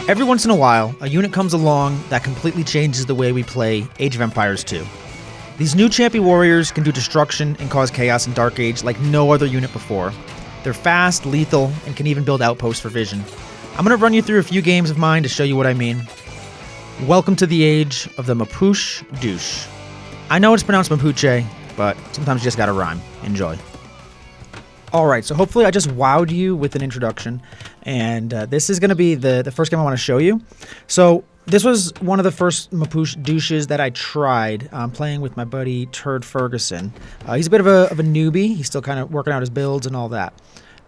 Every once in a while, a unit comes along that completely changes the way we play Age of Empires 2. These new Champi Warriors can do destruction and cause chaos in Dark Age like no other unit before. They're fast, lethal, and can even build outposts for vision. I'm going to run you through a few games of mine to show you what I mean. Welcome to the age of the Mapuche Douche. I know it's pronounced Mapuche, but sometimes you just gotta rhyme. Enjoy. Alright, so hopefully I just wowed you with an introduction, and this is going to be the first game I want to show you. So this was one of the first Mapuche Douches that I tried playing with my buddy Turd Ferguson. He's a bit of a newbie. He's still kind of working out his builds and all that.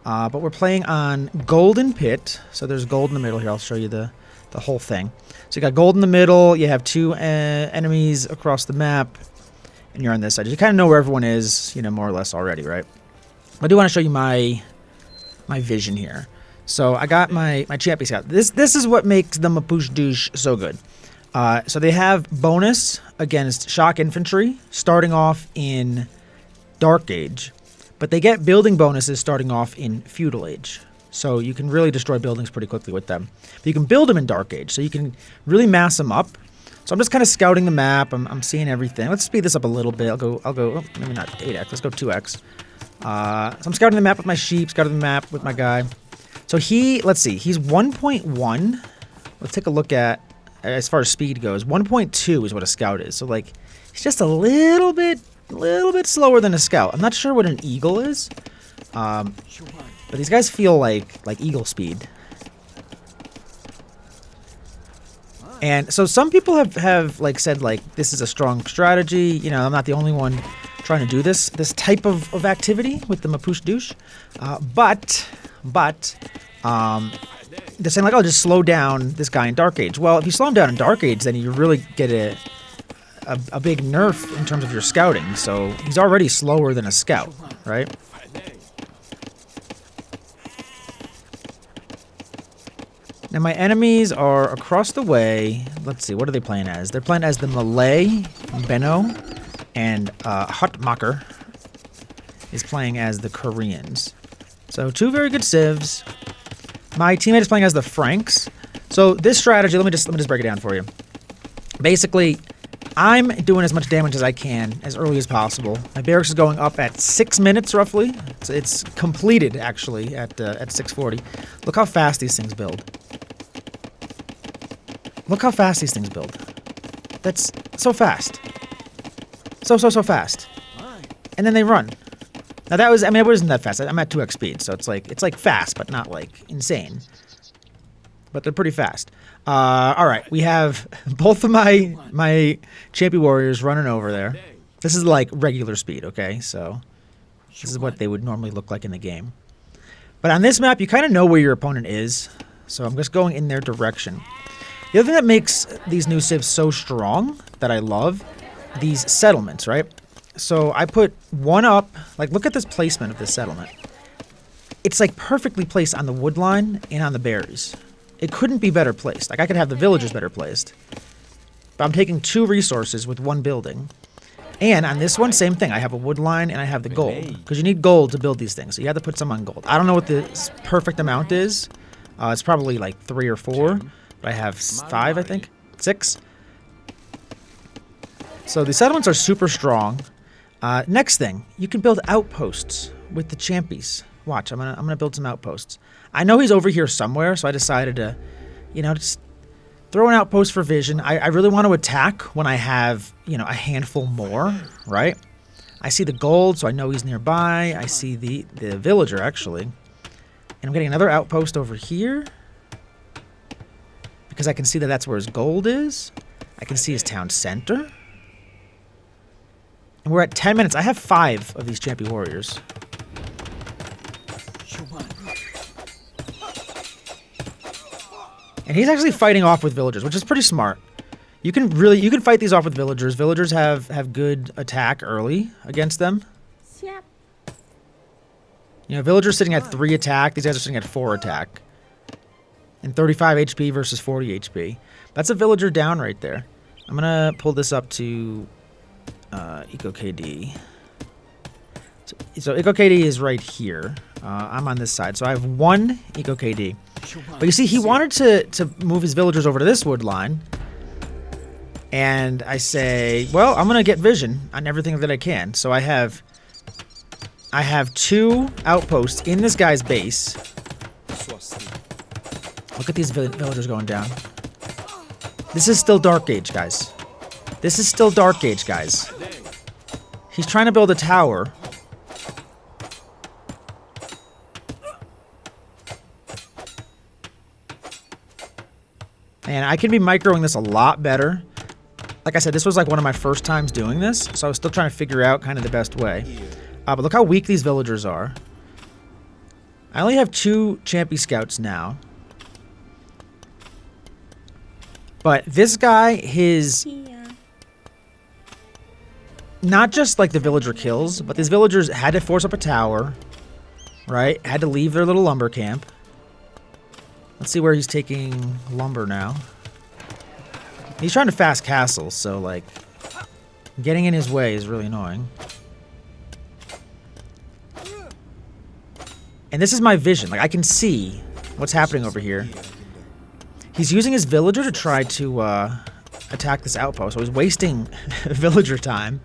But we're playing on Golden Pit, so there's gold in the middle here. I'll show you the whole thing. So you got gold in the middle, you have two enemies across the map, and you're on this side. You kind of know where everyone is, you know, more or less already, right? I do want to show you my vision here. So I got my Champi Scout. This is what makes the Mapuche Douche so good. So they have bonus against shock infantry starting off in Dark Age, but they get building bonuses starting off in Feudal Age. So you can really destroy buildings pretty quickly with them. But you can build them in Dark Age, so you can really mass them up. So I'm just kind of scouting the map. I'm seeing everything. Let's speed this up a little bit. I'll go. Oh, maybe not 8x. Let's go 2x. So I'm scouting the map with my sheep, scouting the map with my guy. So let's see, he's 1.1. Let's take a look at, as far as speed goes, 1.2 is what a scout is. So like, he's just a little bit slower than a scout. I'm not sure what an eagle is, but these guys feel like eagle speed. And so some people have like said like this is a strong strategy. You know, I'm not the only one trying to do this type of activity with the Mapuche Douche, but they're saying like, oh, just slow down this guy in Dark Age. Well, if you slow him down in Dark Age, then you really get a big nerf in terms of your scouting. So he's already slower than a scout, right? Now my enemies are across the way. Let's see, what are they playing as? They're playing as the Malay, Benno, and Hutmacher is playing as the Koreans. So two very good civs. My teammate is playing as the Franks. So this strategy, let me just break it down for you. Basically, I'm doing as much damage as I can as early as possible. My barracks is going up at 6 minutes roughly. It's completed actually at 6:40. Look how fast these things build. Look how fast these things build. That's so fast. So fast. And then they run. Now that was, I mean, it wasn't that fast. I'm at 2x speed, so it's like fast, but not like insane. But they're pretty fast. All right, we have both of my Champi Warriors running over there. This is like regular speed, okay? So this is what they would normally look like in the game. But on this map, you kind of know where your opponent is. So I'm just going in their direction. The other thing that makes these new civs so strong that I love, these settlements, right? So I put one up, like look at this placement of this settlement. It's like perfectly placed on the wood line and on the berries. It couldn't be better placed. Like I could have the villagers better placed. But I'm taking 2 resources with 1 building. And on this one, same thing. I have a wood line and I have the gold. Because you need gold to build these things. So you have to put some on gold. I don't know what the perfect amount is. It's probably like 3 or 4. But I have 5, I think. 6. So the settlements are super strong. Next thing, you can build outposts with the Champies. Watch, I'm gonna build some outposts. I know he's over here somewhere, so I decided to, you know, just throw an outpost for vision. I really want to attack when I have, you know, a handful more, right? I see the gold, so I know he's nearby. I see the villager, actually. And I'm getting another outpost over here. Because I can see that that's where his gold is. I can see his town center. And we're at 10 minutes. I have 5 of these Champi Warriors. And he's actually fighting off with villagers, which is pretty smart. You can fight these off with villagers. Villagers have good attack early against them. You know, villagers sitting at 3 attack. These guys are sitting at 4 attack. And 35 HP versus 40 HP. That's a villager down right there. I'm gonna pull this up to EcoKD. So EcoKD is right here. I'm on this side, so I have 1 eco KD. But you see, he wanted to move his villagers over to this wood line. And I say, well, I'm going to get vision on everything that I can. So I have 2 outposts in this guy's base. Look at these villagers going down. This is still Dark Age, guys. This is still Dark Age, guys. He's trying to build a tower. And I can be microing this a lot better. Like I said, this was like one of my first times doing this, so I was still trying to figure out kind of the best way. But look how weak these villagers are. I only have 2 Champi Scouts now. But this guy, his... Not just like the villager kills, but these villagers had to force up a tower, right? Had to leave their little lumber camp. Let's see where he's taking lumber now. He's trying to fast castle, so like getting in his way is really annoying. And this is my vision. Like I can see what's happening over here. He's using his villager to try to attack this outpost. So he's wasting villager time.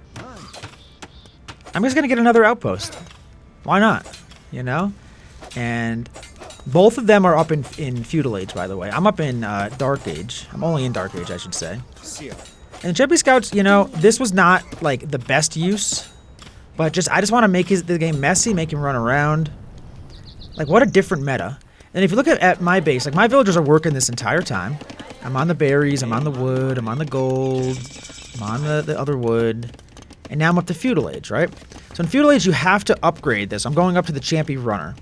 I'm just gonna get another outpost. Why not? You know? And both of them are up in Feudal Age, by the way. I'm up in Dark Age. I'm only in Dark Age, I should say. And Champi Scouts, you know, this was not like the best use, but I just want to make the game messy, make him run around. Like, what a different meta. And if you look at my base, like my villagers are working this entire time. I'm on the berries, I'm on the wood, I'm on the gold, I'm on the other wood. And now I'm up to Feudal Age, right? So in Feudal Age, you have to upgrade this. I'm going up to the Champi Runner.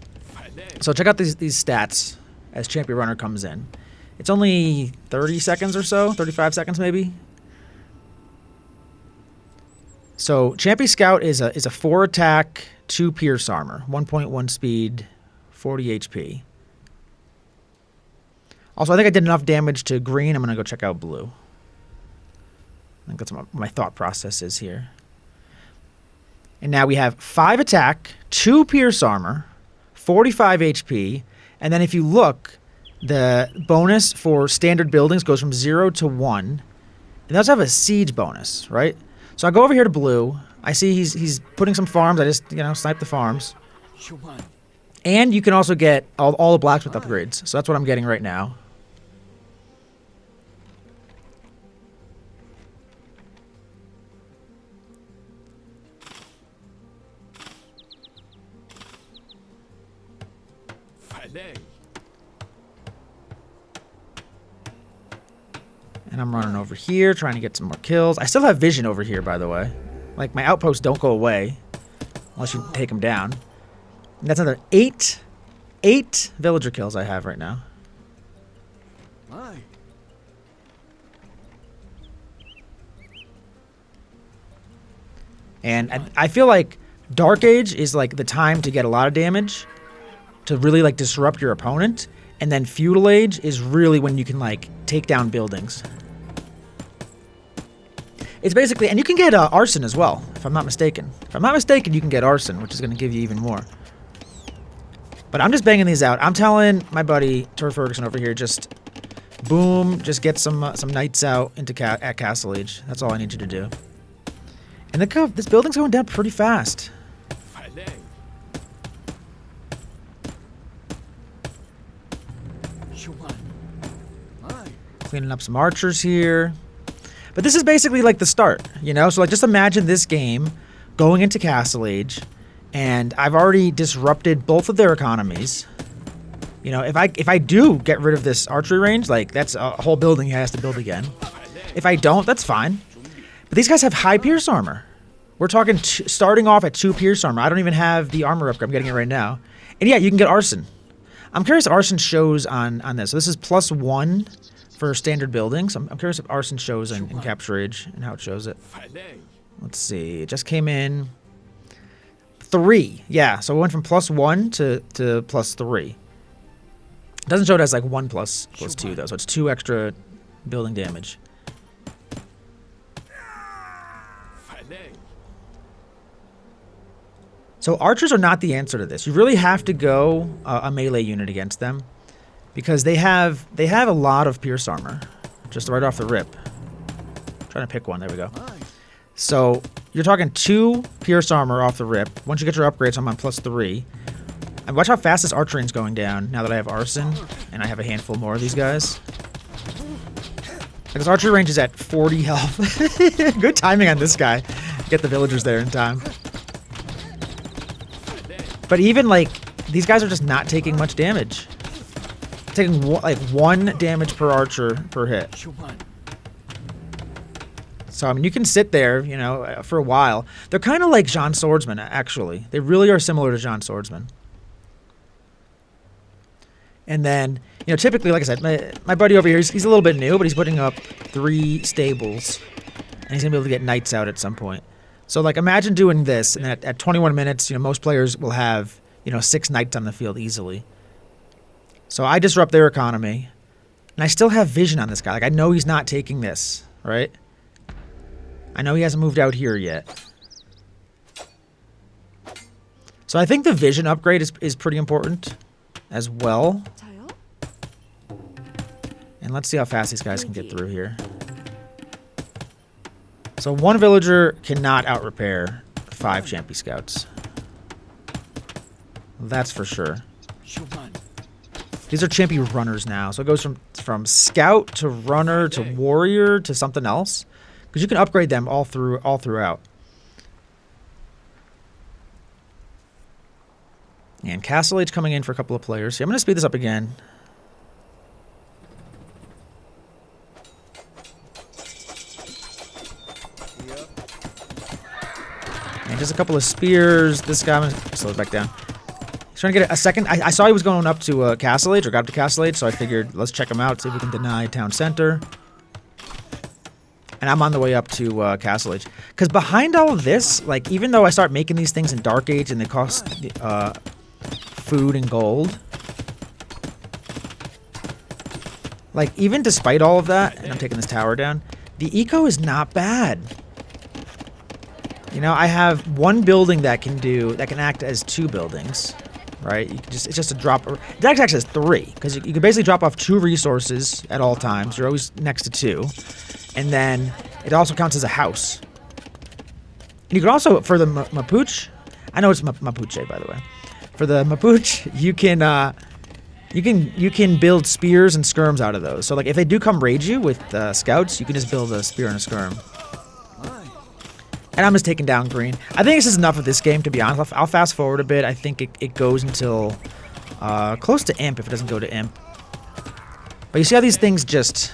So check out these stats as Champi Runner comes in. It's only 30 seconds or so, 35 seconds maybe. So Champi Scout is a 4 attack, 2 pierce armor, 1.1 speed, 40 HP. Also, I think I did enough damage to green. I'm going to go check out blue. I think that's what my thought process is here. And now we have 5 attack, 2 pierce armor, 45 HP, and then if you look, the bonus for standard buildings goes from 0 to 1. And they also have a siege bonus, right? So I go over here to blue. I see he's putting some farms. I just, you know, snipe the farms. And you can also get all the blacksmith upgrades. So that's what I'm getting right now. And I'm running over here, trying to get some more kills. I still have vision over here, by the way. Like, my outposts don't go away unless you take them down. And that's another 8 villager kills I have right now. And I feel like Dark Age is like the time to get a lot of damage, to really like disrupt your opponent. And then Feudal Age is really when you can like take down buildings. It's basically, and you can get arson as well, if I'm not mistaken. If I'm not mistaken, you can get arson, which is going to give you even more. But I'm just banging these out. I'm telling my buddy Tur Ferguson over here, just boom, just get some knights out into at Castle Age. That's all I need you to do. And look how this building's going down pretty fast. Cleaning up some archers here. But this is basically like the start, you know? So like just imagine this game going into Castle Age, and I've already disrupted both of their economies. You know, if I do get rid of this archery range, like that's a whole building he has to build again. If I don't, that's fine. But these guys have high pierce armor. We're talking starting off at 2 pierce armor. I don't even have the armor upgrade. I'm getting it right now. And yeah, you can get arson. I'm curious if arson shows on this. So this is +1 for standard buildings. I'm curious if arson shows in Capture Age and how it shows it. Let's see. It just came in 3. Yeah, so it went from +1 to +3. It doesn't show it as like 1 plus 2 though, so it's 2 extra building damage. So archers are not the answer to this. You really have to go a melee unit against them because they have a lot of pierce armor just right off the rip. I'm trying to pick one. There we go. So you're talking 2 pierce armor off the rip. Once you get your upgrades, I'm on +3. And watch how fast this archery's going down now that I have arson and I have a handful more of these guys. Like this archery range is at 40 health. Good timing on this guy. Get the villagers there in time. But even like these guys are just not taking much damage. Taking like 1 damage per archer per hit. So I mean, you can sit there, you know, for a while. They're kind of like Jean Swordsman, actually. They really are similar to Jean Swordsman. And then, you know, typically, like I said, my buddy over here, he's a little bit new, but he's putting up 3 stables. And he's going to be able to get knights out at some point. So, like, imagine doing this, and then at 21 minutes, you know, most players will have, you know, 6 knights on the field easily. So I disrupt their economy. And I still have vision on this guy. Like, I know he's not taking this, right? I know he hasn't moved out here yet. So I think the vision upgrade is pretty important as well. And let's see how fast these guys can get through here. So 1 villager cannot out-repair 5 Champi scouts. That's for sure. These are Champi runners now. So it goes from scout to runner to warrior to something else. Because you can upgrade them all throughout. And Castle Age coming in for a couple of players. So I'm going to speed this up again. And just a couple of spears. This guy, I'm going to slow it back down. He's trying to get a second. I saw he was going up to Castle Age, or got up to Castle Age, so I figured let's check him out, see if we can deny town center. And I'm on the way up to Castle Age. Because behind all of this, like, even though I start making these things in Dark Age and they cost food and gold, like, even despite all of that, and I'm taking this tower down, the eco is not bad. You know, I have 1 building that can act as 2 buildings, right? You can just, it's just a drop. It actually acts as 3, because you can basically drop off 2 resources at all times. You're always next to 2. And then it also counts as a house. And you can also, for the Mapuche, I know it's Mapuche, by the way. For the Mapuche, you can build spears and skirms out of those. So like if they do come raid you with scouts, you can just build a spear and a skirm. And I'm just taking down green. I think this is enough of this game, to be honest. I'll fast forward a bit. I think it goes until close to imp if it doesn't go to imp. But you see how these things just...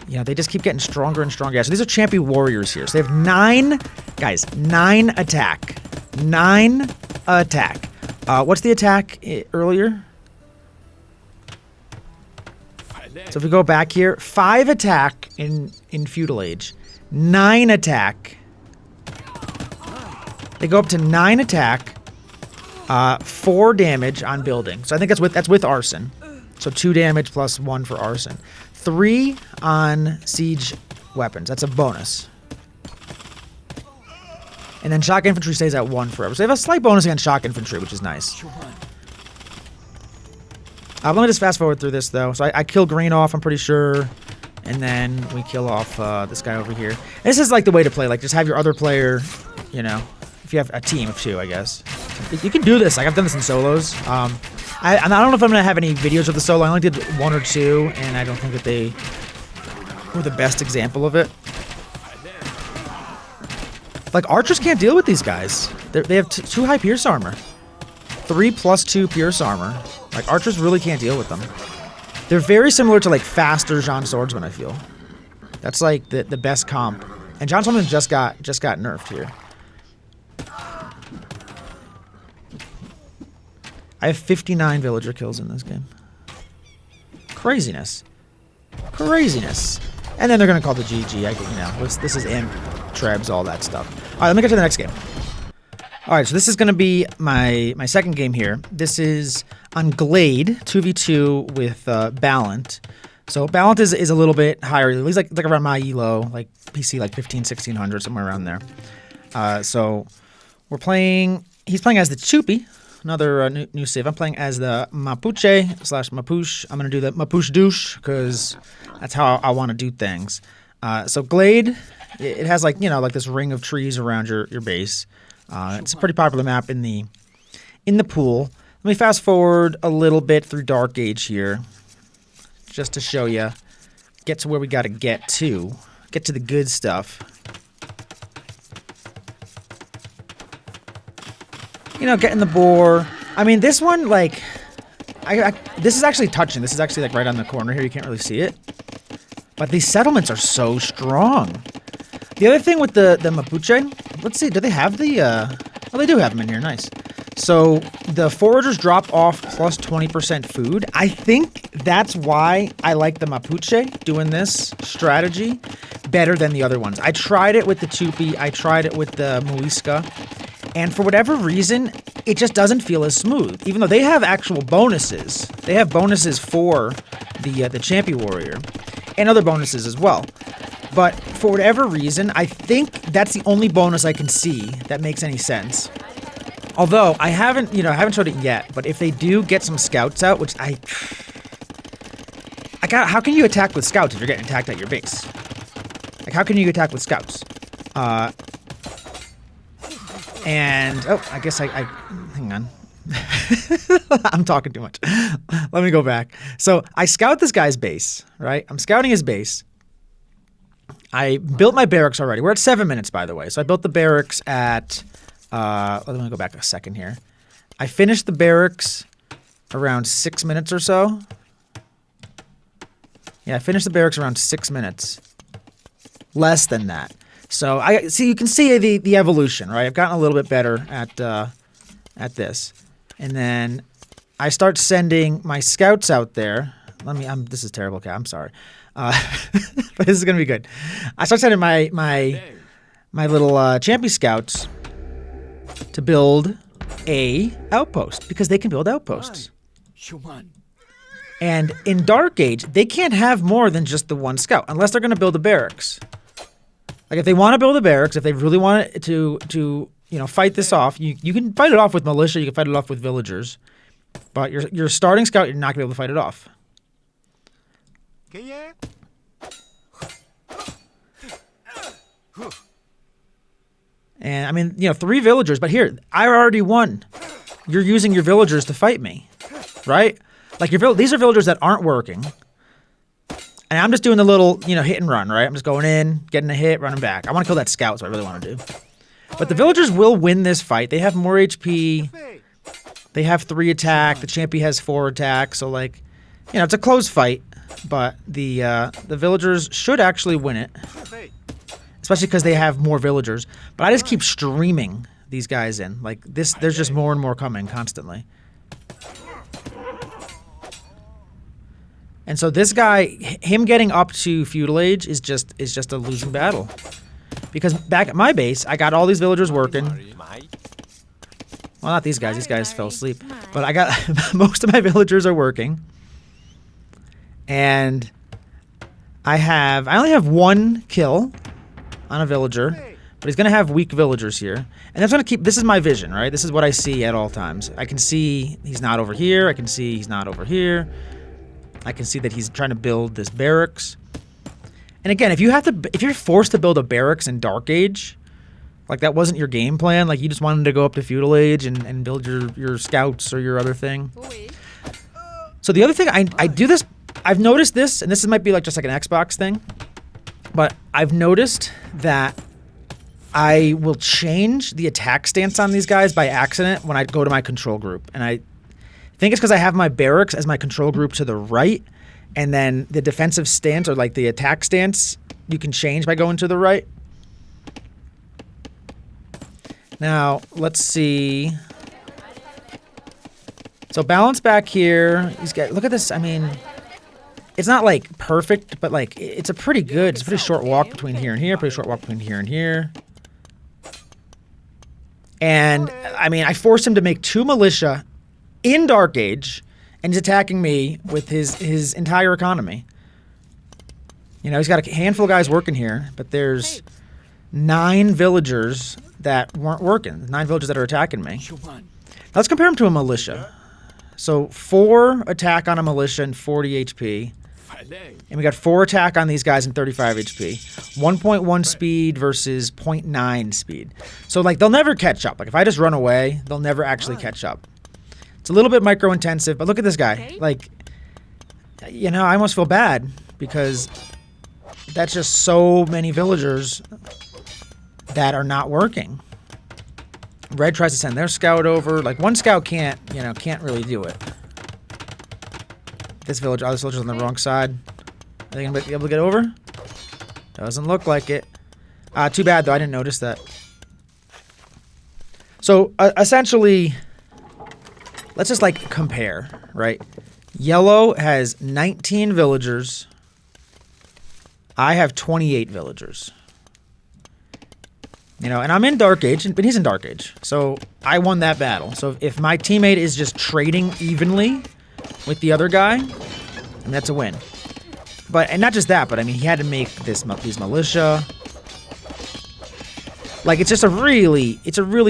Yeah, they just keep getting stronger and stronger. Yeah, so these are Champi Warriors here. So they have 9, guys, 9 attack. 9 attack. What's the attack earlier? So if we go back here, 5 attack in Feudal Age. 9 attack. They go up to 9 attack. 4 damage on building. So I think that's with arson. So 2 damage plus 1 for arson. 3 on siege weapons. That's a bonus. And then shock infantry stays at 1 forever. So they have a slight bonus against shock infantry, which is nice. Let me just fast forward through this, though. So I kill green off, I'm pretty sure. And then we kill off this guy over here. This is like the way to play. Like, just have your other player, you know, if you have a team of 2, I guess. You can do this. Like, I've done this in solos. I don't know if I'm going to have any videos of the solo. I only did 1 or 2, and I don't think that they were the best example of it. Like, archers can't deal with these guys. They have too high pierce armor. 3 plus 2 pierce armor. Like, archers really can't deal with them. They're very similar to, like, faster Jean Swordsman, I feel. That's, like, the best comp. And Jean Swordsman just got nerfed here. I have 59 villager kills in this game. Craziness. Craziness. And then they're going to call the GG. You know, this is imp, trebs, all that stuff. All right, let me get to the next game. All right, so this is going to be my second game here. This is on Glade, 2v2 with Ballant. So Ballant is a little bit higher. He's like around my elo, like PC, like 1500, 1600, somewhere around there. So We're playing. He's playing as the Champi, another new save. I'm playing as the Mapuche/Mapuche. I'm gonna do the Mapuche Douche because that's how I want to do things. So Glade, it has like like this ring of trees around your base. It's a pretty popular map in the pool. Let me fast forward a little bit through Dark Age here, just to show you. Get to where we got to get to. Get to the good stuff. Getting the boar. I mean, this one, like, this is actually touching. This is actually, like, right on the corner here. You can't really see it. But these settlements are so strong. The other thing with the Mapuche, let's see, do they have the, oh, they do have them in here. Nice. So, the foragers drop off plus 20% food. I think that's why I like the Mapuche doing this strategy better than the other ones. I tried it with the Champi. I tried it with the Muisca. And for whatever reason, it just doesn't feel as smooth. Even though they have actual bonuses. They have bonuses for the Champi Warrior. And other bonuses as well. But for whatever reason, I think that's the only bonus I can see that makes any sense. Although, I haven't showed it yet. But if they do get some scouts out, which how can you attack with scouts if you're getting attacked at your base? Like, how can you attack with scouts? And, oh, I guess I hang on. I'm talking too much. Let me go back. So, I scout this guy's base, right? I'm scouting his base. I built my barracks already. We're at 7 minutes, by the way. So, I built the barracks at, let me go back a second here. I finished the barracks around 6 minutes or so. Yeah, I finished the barracks around 6 minutes. Less than that. So you can see the evolution, right? I've gotten a little bit better at this. And then I start sending my scouts out there. This is terrible, okay, I'm sorry. But this is gonna be good. I start sending my little Champi scouts to build a outpost because they can build outposts. And in Dark Age, they can't have more than just the one scout unless they're gonna build a barracks. Like, if they want to build a barracks, if they really want to fight this off, you can fight it off with militia, you can fight it off with villagers. But your starting scout, you're not going to be able to fight it off. And, I mean, 3 villagers, but here, I already won. You're using your villagers to fight me, right? Like, these are villagers that aren't working. And I'm just doing the little, hit and run, right? I'm just going in, getting a hit, running back. I want to kill that scout, so I really want to do. But the villagers will win this fight. They have more HP. They have 3 attack. The Champi has 4 attack. So, like, it's a close fight. But the villagers should actually win it. Especially because they have more villagers. But I just keep streaming these guys in. Like, there's just more and more coming constantly. And so this guy, him getting up to feudal age is just a losing battle. Because back at my base, I got all these villagers working. Well, not these guys. These guys fell asleep. But I got most of my villagers are working. And I only have 1 kill on a villager. But he's going to have weak villagers here. And that's going to keep, this is my vision, right? This is what I see at all times. I can see he's not over here. I can see he's not over here. I can see that he's trying to build this barracks. And again, if you're forced to build a barracks in Dark Age, like that wasn't your game plan, like you just wanted to go up to feudal age and build your scouts or your other thing. So the other thing, I do this, I've noticed this, and this might be like just like an Xbox thing, but I've noticed that I will change the attack stance on these guys by accident when I go to my control group. And I think it's because I have my barracks as my control group to the right, and then the defensive stance or like the attack stance you can change by going to the right. Now, let's see. So balance back here. Look at this. I mean, it's not like perfect, but like it's a pretty short walk between here and here, pretty short walk between here and here. And I mean, I forced him to make 2 militia in Dark Age, and he's attacking me with his entire economy. He's got a handful of guys working here, but there's 9 villagers that weren't working. 9 villagers that are attacking me. Let's compare them to a militia. So 4 attack on a militia and 40 HP. And we got 4 attack on these guys and 35 HP. 1.1 speed versus 0.9 speed. So, like, they'll never catch up. Like, if I just run away, they'll never actually catch up. It's a little bit micro-intensive, but look at this guy. Like, you know, I almost feel bad because that's just so many villagers that are not working. Red tries to send their scout over. Like, one scout can't really do it. This villager, this villager's on the wrong side. Are they gonna be able to get over? Doesn't look like it. Too bad though, I didn't notice that. So, essentially, let's just like compare, right? Yellow has 19 villagers. I have 28 villagers. You know, and I'm in Dark Age, but he's in Dark Age. So I won that battle. So if my teammate is just trading evenly with the other guy, and that's a win. And not just that, but I mean, he had to make these militia. Like, it's just a really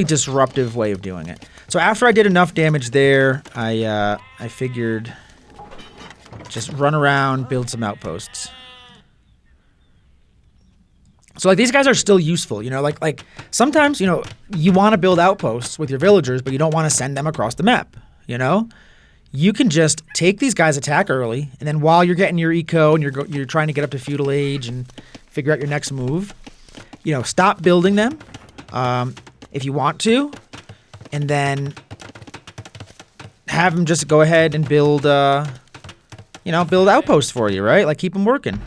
disruptive way of doing it. So after I did enough damage there, I figured just run around, build some outposts. So, like, these guys are still useful, you know, like sometimes, you know, you want to build outposts with your villagers, but you don't want to send them across the map, you know? You can just take these guys' attack early, and then while you're getting your eco and you're trying to get up to feudal age and figure out your next move, you know, stop building them if you want to, and then have them just go ahead and build, build outposts for you, right? Like, keep them working.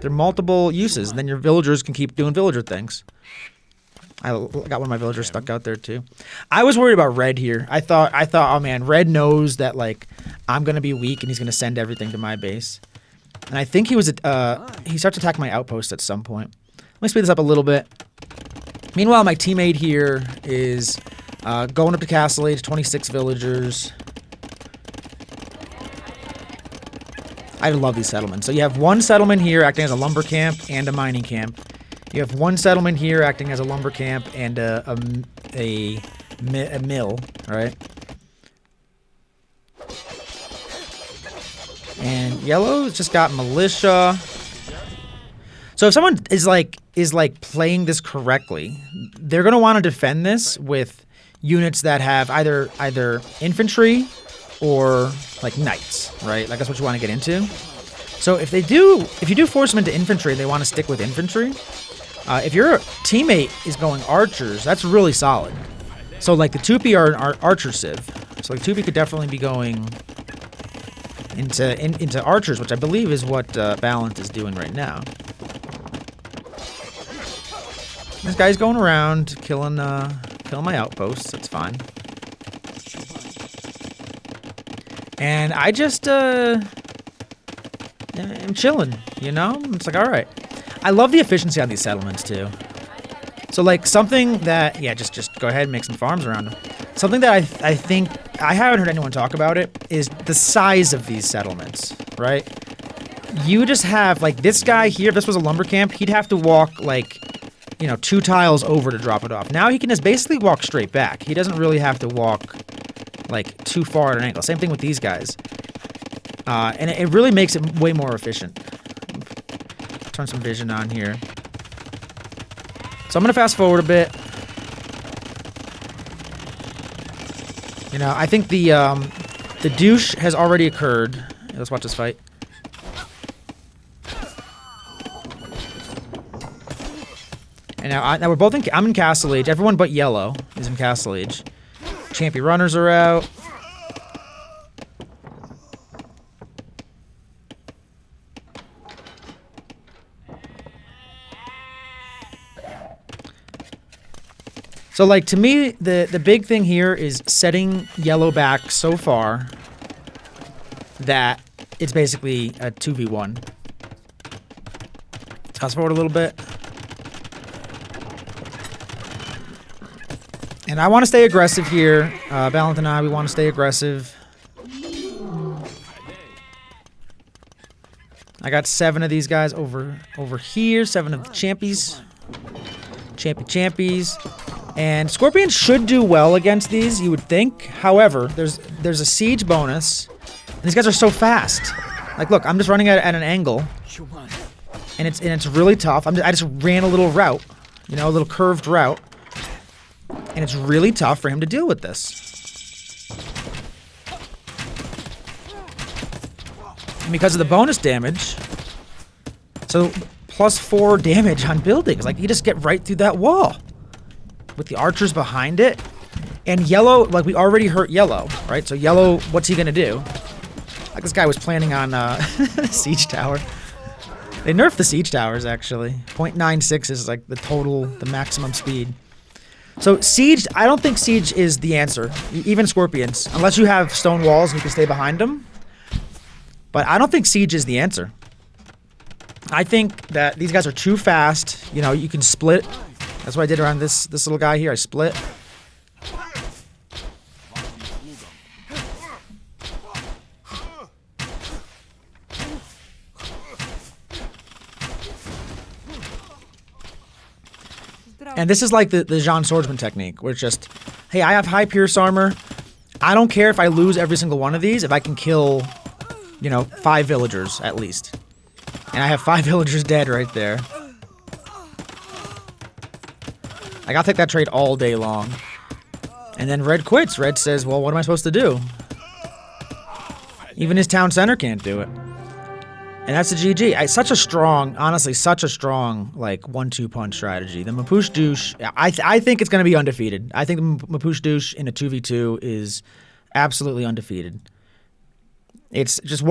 There are multiple uses, and then your villagers can keep doing villager things. I got one of my villagers stuck out there too. I was worried about Red here. I thought, oh man, Red knows that like I'm gonna be weak and he's gonna send everything to my base. And I think he starts attacking my outpost at some point. Let me speed this up a little bit. Meanwhile, my teammate here is going up to Castle Age, 26 villagers. I love these settlements. So you have one settlement here acting as a lumber camp and a mining camp. You have one settlement here acting as a lumber camp and a mill, right? And yellow's just got militia. So if someone is like playing this correctly, they're gonna want to defend this with units that have either infantry or like knights, right? Like that's what you want to get into. So if you do force them into infantry, they want to stick with infantry. If your teammate is going archers, that's really solid. So like the Tupi are an archer civ. So like Tupi could definitely be going into archers, which I believe is what Balance is doing right now. This guy's going around killing my outposts. That's fine. And I just am chilling, you know? It's like, all right. I love the efficiency on these settlements, too. So, like, something that... Yeah, just go ahead and make some farms around them. Something that I think... I haven't heard anyone talk about it, is the size of these settlements, right? You just have, like, this guy here, if this was a lumber camp, he'd have to walk, like, you know, 2 tiles over to drop it off. Now he can just basically walk straight back. He doesn't really have to walk, like, too far at an angle. Same thing with these guys. And it really makes it way more efficient. Turn some vision on here. So I'm going to fast forward a bit. You know, I think the douche has already occurred. Let's watch this fight. And now we're both I'm in Castle Age. Everyone but Yellow is in Castle Age. Champi runners are out. So, like, to me, the big thing here is setting Yellow back so far that it's basically a 2v1. Let's fast forward a little bit. And I want to stay aggressive here. Ballant and I, we want to stay aggressive. I got 7 of these guys over here. 7 of the champies. Champies. And Scorpions should do well against these, you would think. However, there's a siege bonus, and these guys are so fast. Like, look, I'm just running at an angle, and it's really tough. I just ran a little route, you know, a little curved route, and it's really tough for him to deal with this. And because of the bonus damage, so +4 damage on buildings. Like, you just get right through that wall with the archers behind it. And yellow, like, we already hurt yellow, right? So yellow, what's he gonna do? Like, this guy was planning on siege tower. They nerfed the siege towers, actually. 0.96 is like the maximum speed. So siege, I don't think siege is the answer. Even Scorpions, unless you have stone walls and you can stay behind them. But I don't think siege is the answer. I think that these guys are too fast. You know, you can split. That's what I did around this little guy here. I split. And this is like the Jean Swordsman technique, where it's just, hey, I have high pierce armor. I don't care if I lose every single one of these, if I can kill, you know, 5 villagers at least. And I have 5 villagers dead right there. Like, I'll take that trade all day long. And then Red quits. Red says, well, what am I supposed to do? Even his town center can't do it. And that's a GG. Such a strong, honestly, such a strong, like, 1-2 punch strategy. The Mapuche Douche, I think it's going to be undefeated. I think the Mapuche Douche in a 2v2 is absolutely undefeated. It's just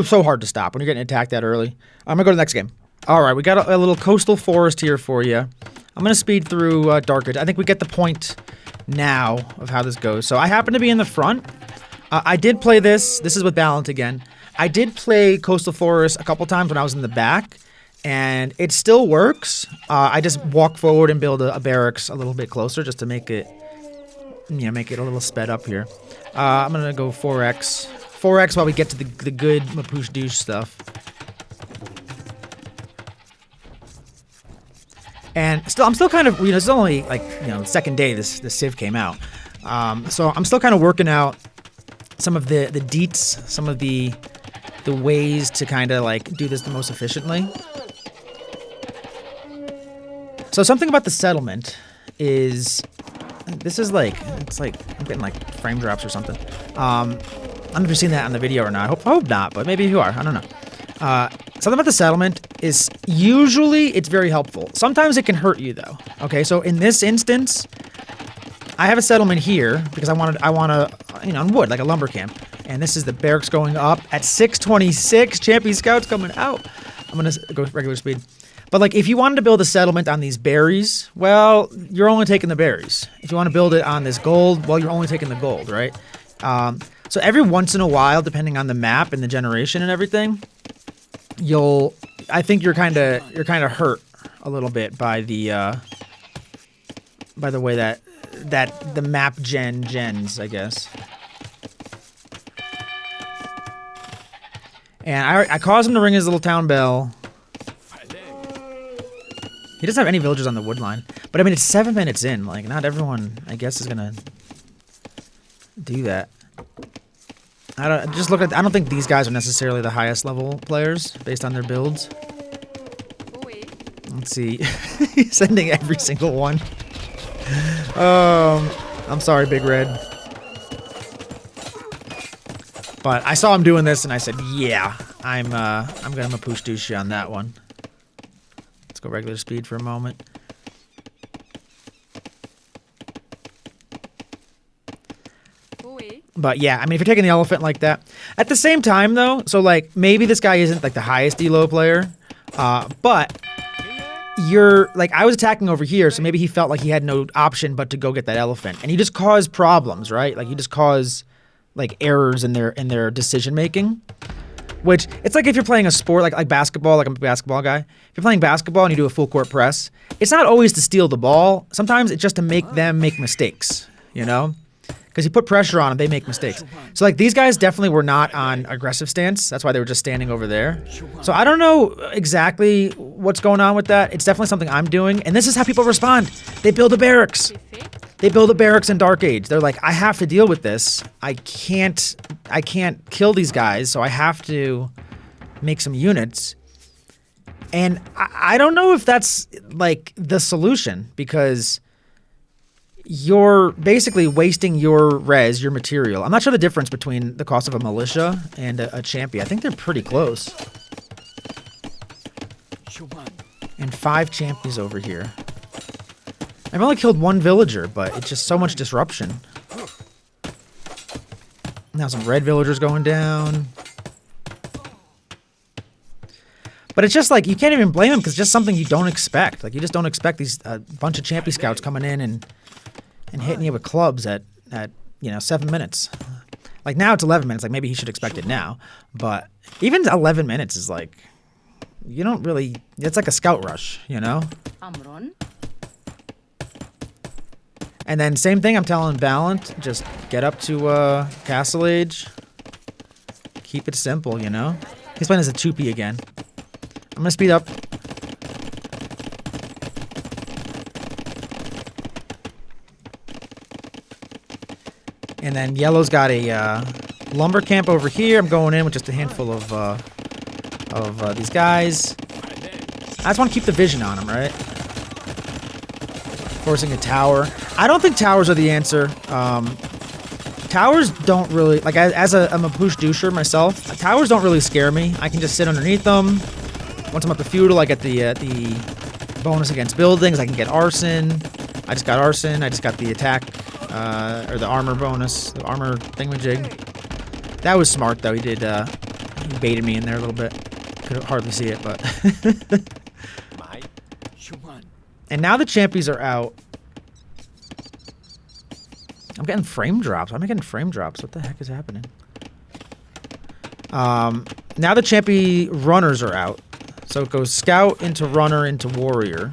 so hard to stop when you're getting attacked that early. I'm going to go to the next game. All right, we got a little coastal forest here for you. I'm going to speed through Dark Age. I think we get the point now of how this goes. So I happen to be in the front. I did play this. This is with Ballant again. I did play Coastal Forest a couple times when I was in the back, and it still works. I just walk forward and build a barracks a little bit closer just to make it, you know, make it a little sped up here. I'm going to go 4x. 4x while we get to the good Mapuche Douche stuff. And I'm still kind of, you know, it's only like, you know, the second day this Civ came out. So I'm still kind of working out some of the deets, some of the ways to kind of like do this the most efficiently. So something about the settlement is, this is like, it's like, I'm getting like frame drops or something. I don't know if you've seen that on the video or not. I hope not, but maybe you are. I don't know. Something about the settlement is usually it's very helpful. Sometimes it can hurt you though. Okay, so in this instance, I have a settlement here because I want to, you know, on wood, like a lumber camp. And this is the barracks going up at 626. Champi Scouts coming out. I'm going to go regular speed. But like, if you wanted to build a settlement on these berries, well, you're only taking the berries. If you want to build it on this gold, well, you're only taking the gold, right? So every once in a while, depending on the map and the generation and everything, I think you're kind of hurt a little bit by the way that the map gens, I guess. And I caused him to ring his little town bell. He doesn't have any villagers on the wood line. But I mean, it's 7 minutes in. Like, not everyone, I guess, is gonna do that. I don't think these guys are necessarily the highest level players based on their builds. Let's see. He's sending every single one. I'm sorry, Big Red. But I saw him doing this and I said, yeah, I'm gonna Mapuche Douche on that one. Let's go regular speed for a moment. But yeah, I mean, if you're taking the elephant like that. At the same time though, so like maybe this guy isn't like the highest elo player, but you're like, I was attacking over here, so maybe he felt like he had no option but to go get that elephant. And you just cause problems, right? Like you just cause like errors in their decision making. Which, it's like if you're playing a sport like basketball, like I'm a basketball guy. If you're playing basketball and you do a full court press, it's not always to steal the ball. Sometimes it's just to make them make mistakes, you know? Because you put pressure on them, they make mistakes. So like these guys definitely were not on aggressive stance. That's why they were just standing over there. So I don't know exactly what's going on with that. It's definitely something I'm doing. And this is how people respond. They build a barracks. They build a barracks in Dark Age. They're like, I have to deal with this. I can't kill these guys, so I have to make some units. And I don't know if that's like the solution, because you're basically wasting your res, your material. I'm not sure the difference between the cost of a militia and a Champi. I think they're pretty close. And 5 Champions over here. I've only killed 1 villager, but it's just so much disruption. Now some red villagers going down. But it's just like, you can't even blame them, because it's just something you don't expect. Like, you just don't expect these bunch of Champi scouts coming in and hitting you with clubs at 7 minutes. Like, now it's 11 minutes. Like, maybe he should expect it now. But even 11 minutes is like, you don't really, it's like a scout rush, you know? And then same thing I'm telling Valiant, just get up to Castle Age. Keep it simple, you know? He's playing as a 2P again. I'm gonna speed up. And then yellow's got a lumber camp over here. I'm going in with just a handful of these guys. I just want to keep the vision on them, right? Forcing a tower. I don't think towers are the answer. Towers don't really, like, as a Mapuche Doucher myself, towers don't really scare me. I can just sit underneath them. Once I'm up to feudal, I get the bonus against buildings. I can get arson. I just got arson. I just got the attack, or the armor bonus, the armor thingamajig. That was smart, though. He did, he baited me in there a little bit. Could hardly see it, but. And now the Champies are out. I'm getting frame drops. I'm getting frame drops. What the heck is happening? Now the Champi runners are out. So it goes scout into runner into warrior.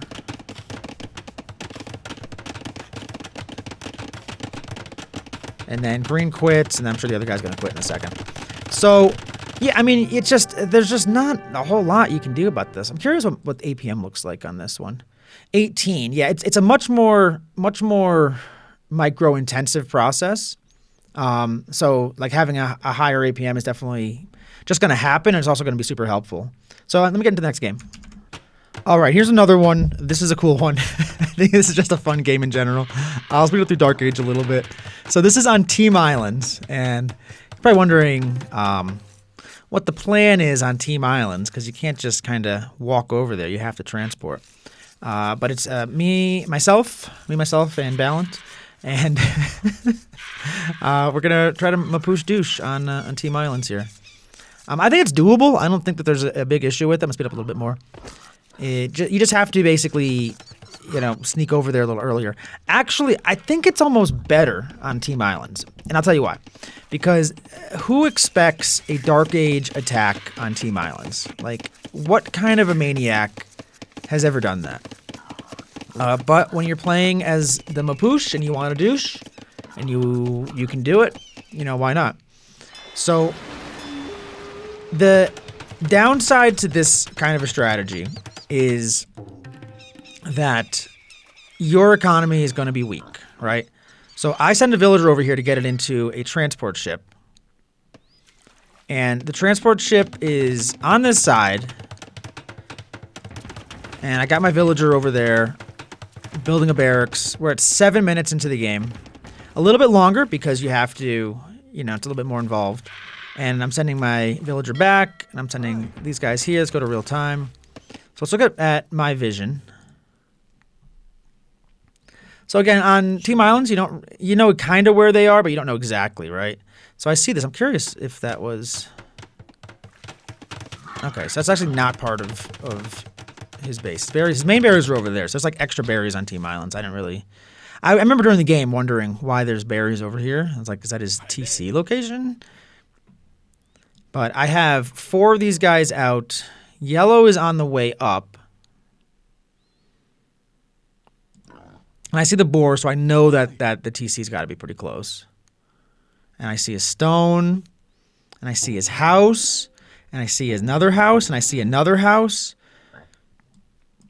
And then green quits, and I'm sure the other guy's going to quit in a second. So, yeah, I mean, it's just, there's just not a whole lot you can do about this. I'm curious what APM looks like on this one. 18. Yeah, it's a much more micro-intensive process. So, like, having a higher APM is definitely just going to happen, and it's also going to be super helpful. So, let me get into the next game. All right, here's another one. This is a cool one. I think this is just a fun game in general. I'll speed through Dark Age a little bit. So, this is on Team Islands, and you're probably wondering what the plan is on Team Islands, because you can't just kind of walk over there. You have to transport. But it's myself, and Ballant, and we're gonna try to Mapuche Douche on Team Islands here. I think it's doable. I don't think that there's a big issue with it. I'm gonna speed up a little bit more. You just have to basically, sneak over there a little earlier. Actually, I think it's almost better on Team Islands, and I'll tell you why. Because who expects a Dark Age attack on Team Islands? Like, what kind of a maniac has ever done that? But when you're playing as the Mapuche and you want to douche, and you can do it, why not? So, the downside to this kind of a strategy is that your economy is going to be weak, right? So I send a villager over here to get it into a transport ship. And the transport ship is on this side. And I got my villager over there building a barracks. We're at 7 minutes into the game. A little bit longer because you have to, it's a little bit more involved. And I'm sending my villager back, and I'm sending these guys here. Let's go to real time. So let's look at my vision. So again, on Team Islands, you know kind of where they are, but you don't know exactly, right? So I see this. I'm curious if that was... Okay, so that's actually not part of his base. His main berries are over there, so there's like extra berries on Team Islands. I remember during the game wondering why there's berries over here. I was like, is that his TC location? But I have 4 of these guys out. Yellow is on the way up. And I see the boar, so I know that the TC's got to be pretty close. And I see a stone. And I see his house. And I see another house. And I see another house.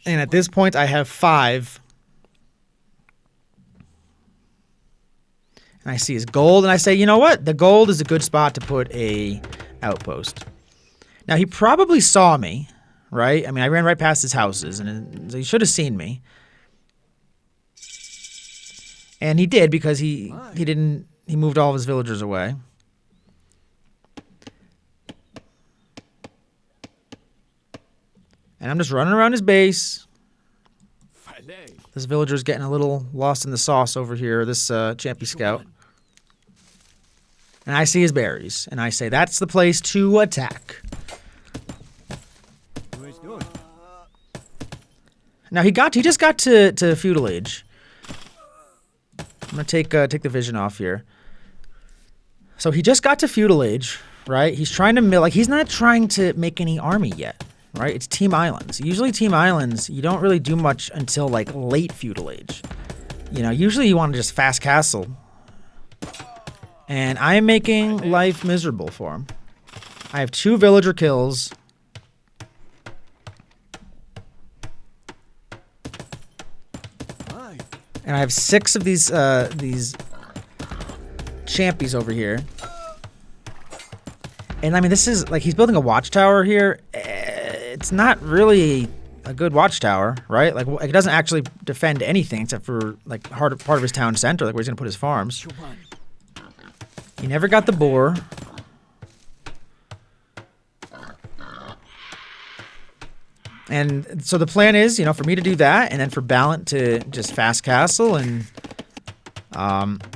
And at this point, I have 5. And I see his gold, and I say, you know what? The gold is a good spot to put a outpost. Now, he probably saw me, right? I mean, I ran right past his houses, and he should have seen me. And he did, because he moved all of his villagers away. And I'm just running around his base. This villager's getting a little lost in the sauce over here, this Champi scout. And I see his berries, and I say, that's the place to attack. Now he just got to feudal age. I'm gonna take the vision off here. So he just got to feudal age, right? He's trying to he's not trying to make any army yet, right? It's team islands. Usually team islands, you don't really do much until like late feudal age. You know, usually you want to just fast castle. And I am making life miserable for him. I have 2 villager kills. And I have 6 of these champies over here. And I mean, this is like, he's building a watchtower here. It's not really a good watchtower, right? Like, it doesn't actually defend anything except for like part of his town center, like where he's gonna put his farms. He never got the boar. And so the plan is, you know, for me to do that, and then for Ballant to just fast castle, and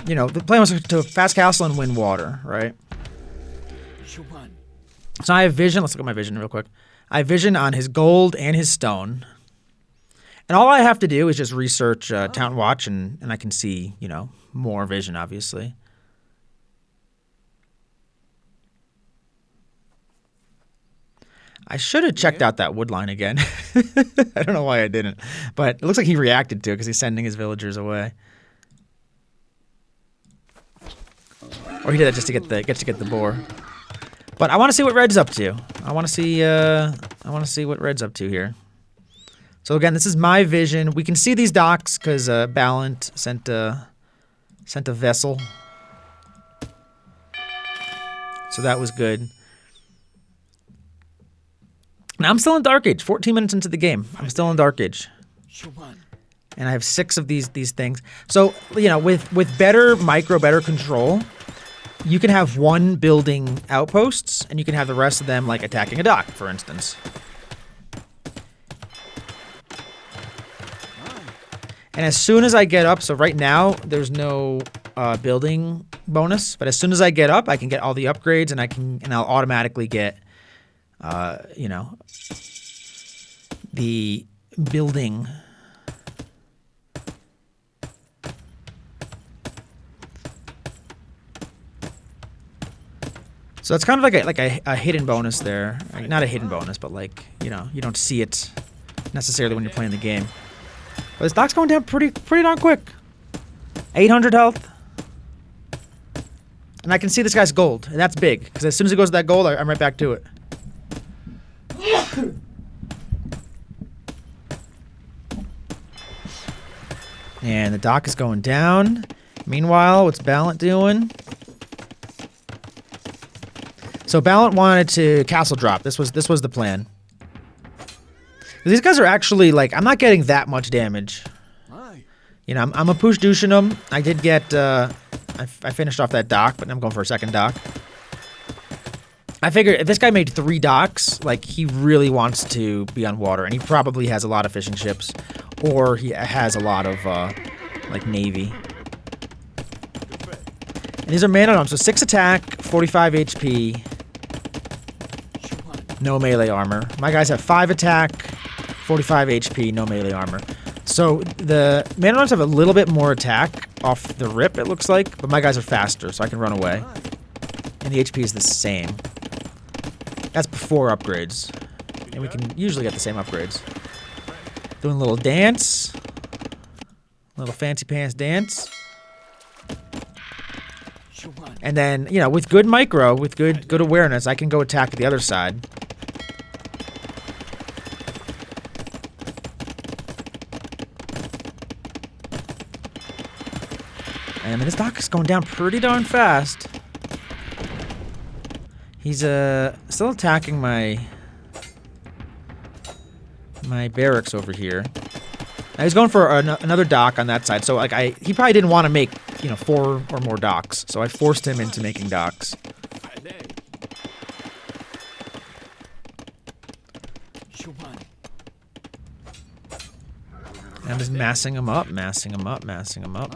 you know, the plan was to fast castle and win water, right? So I have vision. Let's look at my vision real quick. I have vision on his gold and his stone, and all I have to do is just research Town Watch, and I can see, you know, more vision, obviously. I should have checked out that wood line again. I don't know why I didn't, but it looks like he reacted to it because he's sending his villagers away. Or he did that just to get the boar. But I want to see what Red's up to. I want to see what Red's up to here. So again, this is my vision. We can see these docks because Ballant sent a vessel. So that was good. Now I'm still in Dark Age. 14 minutes into the game, I'm still in Dark Age, and I have 6 of these things. So you know, with better control, you can have 1 building outposts, and you can have the rest of them like attacking a dock, for instance. And as soon as I get up, so right now there's no building bonus, but as soon as I get up, I can get all the upgrades, and I'll automatically get. You know, the building. So it's kind of like a hidden bonus there. Not a hidden bonus, but like, you know, you don't see it necessarily when you're playing the game. But this dock's going down pretty darn quick. 800 health. And I can see this guy's gold, and that's big, because as soon as it goes to that gold, I'm right back to it. And the dock is going down. Meanwhile, what's Ballant doing? So Ballant wanted to castle drop. This was the plan. These guys are actually like, I'm not getting that much damage. You know, I'm Mapuche Douching them. I did get I finished off that dock, but I'm going for a second dock. I figure if this guy made 3 docks, like, he really wants to be on water, and he probably has a lot of fishing ships, or he has a lot of, like, navy. And these are man-at-arms, so 6 attack, 45 HP, no melee armor. My guys have 5 attack, 45 HP, no melee armor. So the man-at-arms have a little bit more attack off the rip, it looks like, but my guys are faster, so I can run away. And the HP is the same. That's before upgrades. And we can usually get the same upgrades. Doing a little dance. Little fancy pants dance. And then, you know, with good micro, with good awareness, I can go attack the other side. I mean, this dock is going down pretty darn fast. He's still attacking my barracks over here. Now he's going for another dock on that side. So like he probably didn't want to make, you know, 4 or more docks. So I forced him into making docks. And I'm just massing him up, massing him up, massing him up.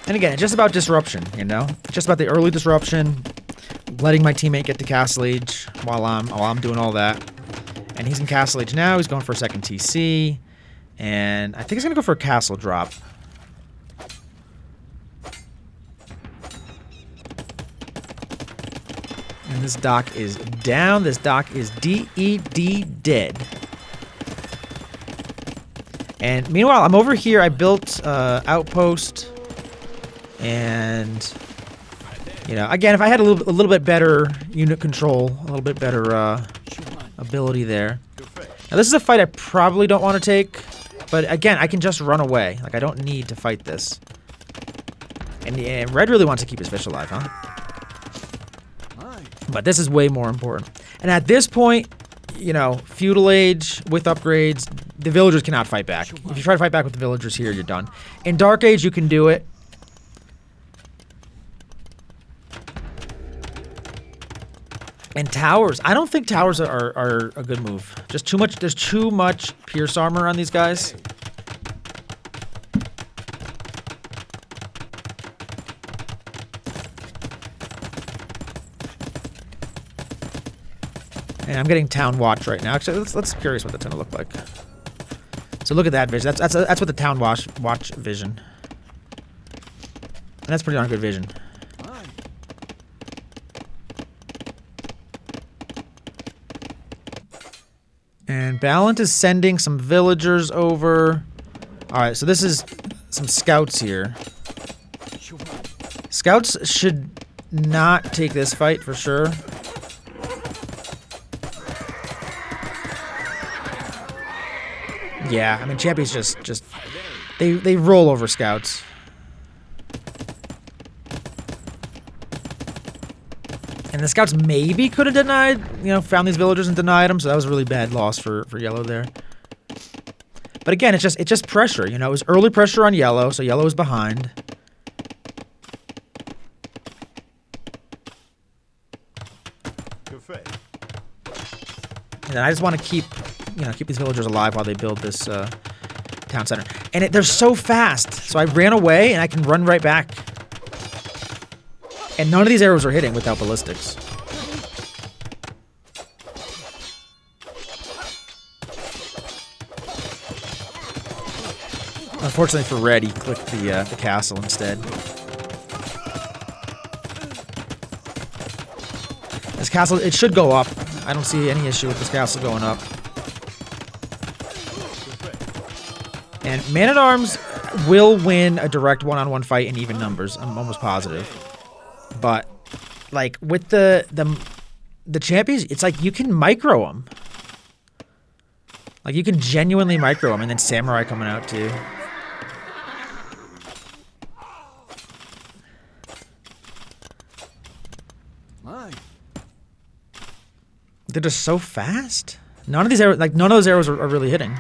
And again, it's just about disruption, you know? Just about the early disruption, letting my teammate get to Castle Age while I'm doing all that. And he's in Castle Age now. He's going for a second TC. And I think he's going to go for a castle drop. And this dock is down. This dock is DED dead. And meanwhile, I'm over here. I built outpost. And, you know, again, if I had a little bit better unit control, a little bit better ability there. Now, this is a fight I probably don't want to take. But again, I can just run away. Like, I don't need to fight this. And Red really wants to keep his fish alive, huh? But this is way more important. And at this point, you know, feudal age with upgrades, the villagers cannot fight back. If you try to fight back with the villagers here, you're done. In Dark Age, you can do it. And towers. I don't think towers are a good move. Just too much. There's too much pierce armor on these guys. And I'm getting town watch right now. Actually, let's curious what that's gonna look like. So look at that vision. That's what the town watch vision. And that's pretty darn good vision. And Ballant is sending some villagers over. Alright, so this is some scouts here. Scouts should not take this fight for sure. Yeah, I mean, Champi's just they roll over scouts. And the scouts maybe could have denied, you know, found these villagers and denied them, so that was a really bad loss for yellow there. But again, it's just pressure, you know, it was early pressure on yellow, so yellow is behind. And I just want to keep these villagers alive while they build this town center. And they're so fast, so I ran away and I can run right back. And none of these arrows are hitting without ballistics. Unfortunately for Red, he clicked the castle instead. This castle, it should go up. I don't see any issue with this castle going up. And Man-at-Arms will win a direct one-on-one fight in even numbers. I'm almost positive. But, like, with the champions, it's like you can micro them. Like, you can genuinely micro them, and then Samurai coming out, too. They're just so fast. None of these arrows, like, none of those arrows are really hitting.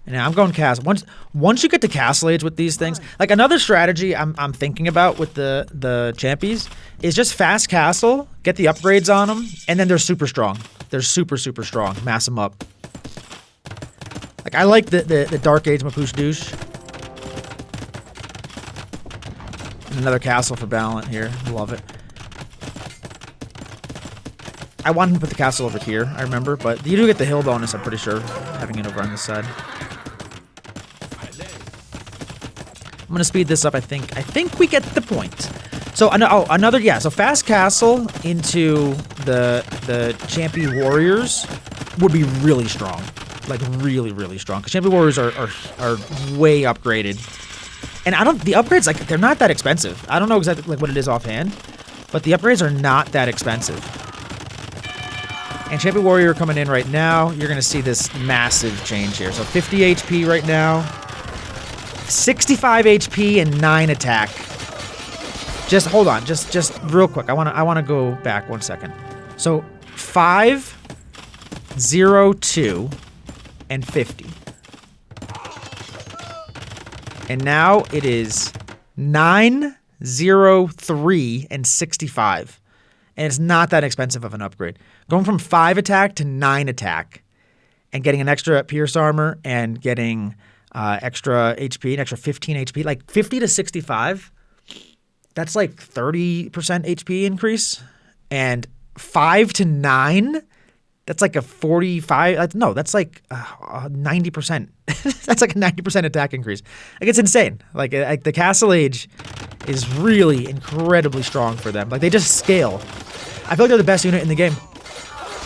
And now I'm going castle. Once you get to Castle Age with these things, like another strategy I'm thinking about with the Champies is just fast castle, get the upgrades on them, and then they're super strong. They're super strong. Mass them up. Like I like the Dark Age Mapuche Douche. And another castle for Ballant here. Love it. I wanted to put the castle over here, I remember, but you do get the hill bonus, I'm pretty sure, having it over on this side. I'm gonna speed this up, I think we get the point. So, another, yeah, so fast castle into the Champi Warriors would be really strong. Like, really strong. Because Champi Warriors are way upgraded And the upgrades, like, they're not that expensive. I don't know exactly like what it is offhand, but the upgrades are not that expensive. And Champi Warrior coming in right now, you're going to see this massive change here. So 50 HP right now, 65 HP and 9 attack. Just hold on, just real quick. I want to go back 1 second. So 5, 0, 2, and 50. And now it is 9, 0, 3, and 65. And it's not that expensive of an upgrade. Going from 5 attack to 9 attack and getting an extra pierce armor and getting extra HP, an extra 15 HP, like 50 to 65, that's like 30% HP increase. And 5 to 9, that's like a 45, no, that's like 90%. That's like a 90% attack increase. Like, it's insane. Like the Castle Age is really incredibly strong for them. Like, they just scale. I feel like they're the best unit in the game.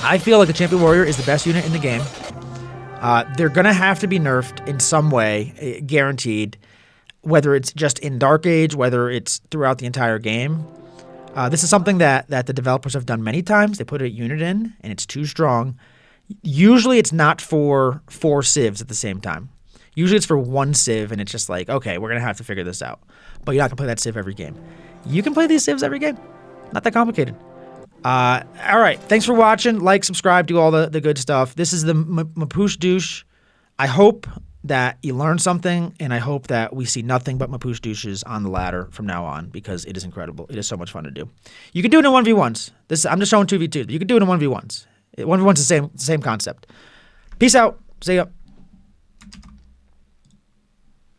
I feel like the Champi Warrior is the best unit in the game. They're going to have to be nerfed in some way, guaranteed, whether it's just in Dark Age, whether it's throughout the entire game. This is something that the developers have done many times. They put a unit in, and it's too strong. Usually it's not for 4 civs at the same time. Usually it's for 1 civ, and it's just like, okay, we're going to have to figure this out. But you're not going to play that civ every game. You can play these civs every game. Not that complicated. All right. Thanks for watching. Like, subscribe, do all the good stuff. This is the Mapuche Douche. I hope that you learned something, and I hope that we see nothing but Mapuche Douches on the ladder from now on, because it is incredible. It is so much fun to do. You can do it in 1v1s. I'm just showing 2v2. You can do it in 1v1s. 1v1's the same concept. Peace out. See ya.